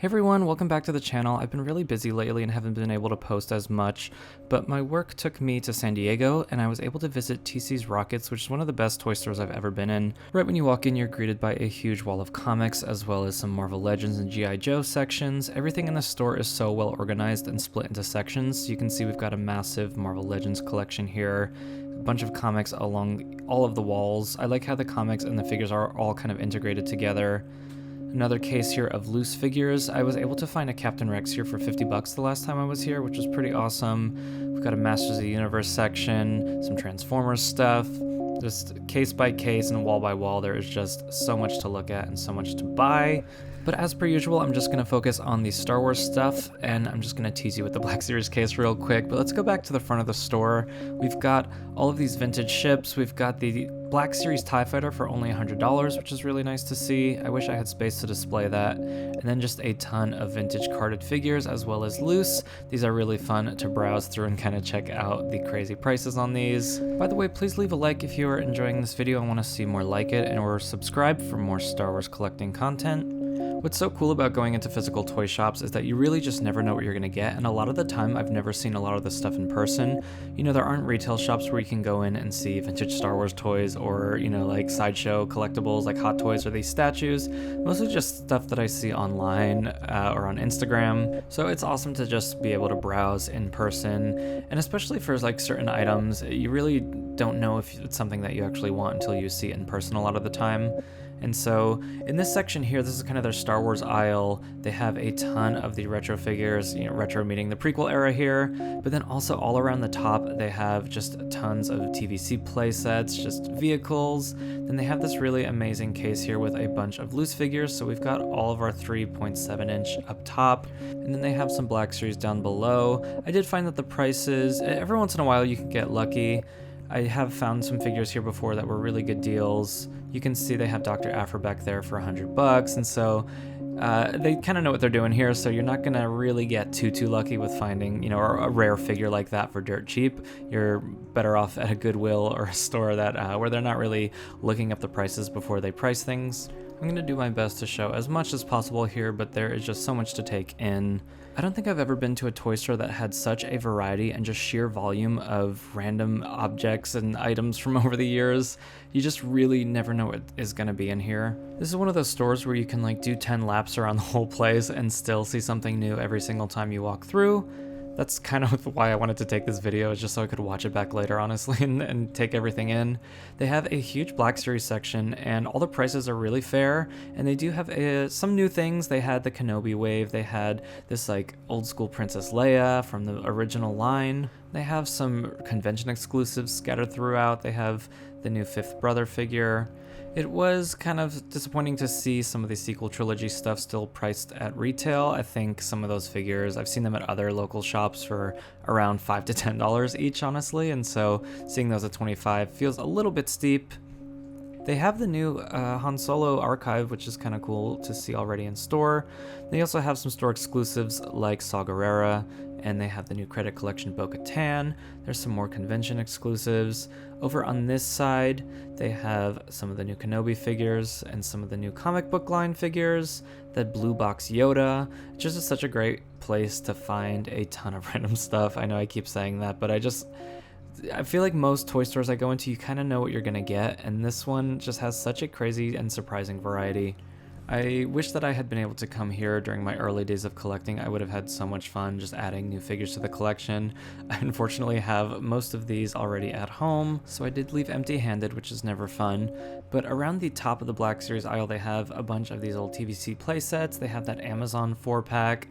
Hey everyone, welcome back to the channel. I've been really busy lately and haven't been able to post as much, but my work took me to San Diego and I was able to visit TC's Rockets, which is one of the best toy stores I've ever been in. Right when you walk in, you're greeted by a huge wall of comics, as well as some Marvel Legends and G.I. Joe sections. Everything in the store is so well organized and split into sections. You can see we've got a massive Marvel Legends collection here, a bunch of comics along all of the walls. I like how the comics and the figures are all kind of integrated together. Another case here of loose figures. I was able to find a Captain Rex here for 50 bucks the last time I was here, which was pretty awesome. We've got a Masters of the Universe section, some Transformers stuff, just case by case and wall by wall. There is just so much to look at and so much to buy. But as per usual, I'm just going to focus on the Star Wars stuff, and I'm just going to tease you with the Black Series case real quick. But let's go back to the front of the store. We've got all of these vintage ships. We've got the Black Series TIE Fighter for only $100, which is really nice to see. I wish I had space to display that. And then just a ton of vintage carded figures as well as loose. These are really fun to browse through and kind of check out the crazy prices on these. By the way, please leave a like if you are enjoying this video and want to see more like it, or subscribe for more Star Wars collecting content. What's so cool about going into physical toy shops is that you really just never know what you're going to get, and a lot of the time I've never seen a lot of this stuff in person. You know, there aren't retail shops where you can go in and see vintage Star Wars toys or, you know, like sideshow collectibles like Hot Toys or these statues. Mostly just stuff that I see online or on Instagram. So it's awesome to just be able to browse in person, and especially for like certain items, you really don't know if it's something that you actually want until you see it in person a lot of the time. And so in this section here, this is kind of their Star Wars aisle. They have a ton of the retro figures, you know, retro meaning the prequel era here, but then also all around the top, they have just tons of TVC Playsets, just vehicles. Then they have this really amazing case here with a bunch of loose figures. So we've got all of our 3.7 inch up top, and then they have some Black Series down below. I did find that the prices, every once in a while you can get lucky. I have found some figures here before that were really good deals. You can see they have Dr. Aphra back there for 100 bucks, and so they kind of know what they're doing here, so you're not gonna really get too lucky with finding, you know, a rare figure like that for dirt cheap. You're better off at a Goodwill or a store that where they're not really looking up the prices before they price things. I'm gonna do my best to show as much as possible here, but there is just so much to take in. I don't think I've ever been to a toy store that had such a variety and just sheer volume of random objects and items from over the years. You just really never know what is gonna be in here. This is one of those stores where you can like do 10 laps around the whole place and still see something new every single time you walk through. That's kind of why I wanted to take this video, is just so I could watch it back later, honestly, and take everything in. They have a huge Black Series section, and all the prices are really fair, and they do have some new things. They had the Kenobi wave, they had this like old school Princess Leia from the original line. They have some convention exclusives scattered throughout. They have the new Fifth Brother figure. It was kind of disappointing to see some of the sequel trilogy stuff still priced at retail. I think some of those figures, I've seen them at other local shops for around $5 to $10 each, honestly, and so seeing those at $25 feels a little bit steep. They have the new Han Solo archive, which is kind of cool to see already in store. They also have some store exclusives like Saw Gerrera, and they have the new credit collection Bo-Katan. There's some more convention exclusives. Over on this side, they have some of the new Kenobi figures and some of the new comic book line figures, that blue box Yoda. It's just such a great place to find a ton of random stuff. I know I keep saying that, but I feel like most toy stores I go into, you kind of know what you're gonna get, and this one just has such a crazy and surprising variety. I wish that I had been able to come here during my early days of collecting. I would have had so much fun just adding new figures to the collection. I unfortunately have most of these already at home, so I did leave empty-handed, which is never fun. But around the top of the Black Series aisle, they have a bunch of these old TVC Playsets. They have that Amazon 4-pack,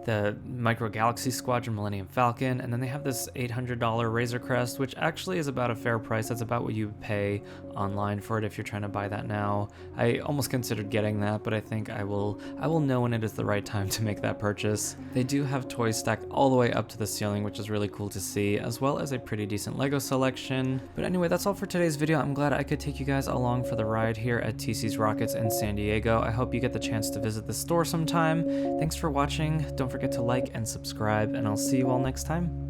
the Micro Galaxy Squadron Millennium Falcon, and then they have this $800 Razor Crest, which actually is about a fair price. That's about what you pay online for it if you're trying to buy that now. I almost considered getting that, but I think I will know when it is the right time to make that purchase. They do have toys stacked all the way up to the ceiling, which is really cool to see, as well as a pretty decent Lego selection. But anyway, that's all for today's video. I'm glad I could take you guys along for the ride here at TC's Rockets in San Diego. I hope you get the chance to visit the store sometime. Thanks for watching. Don't forget to like and subscribe, and I'll see you all next time.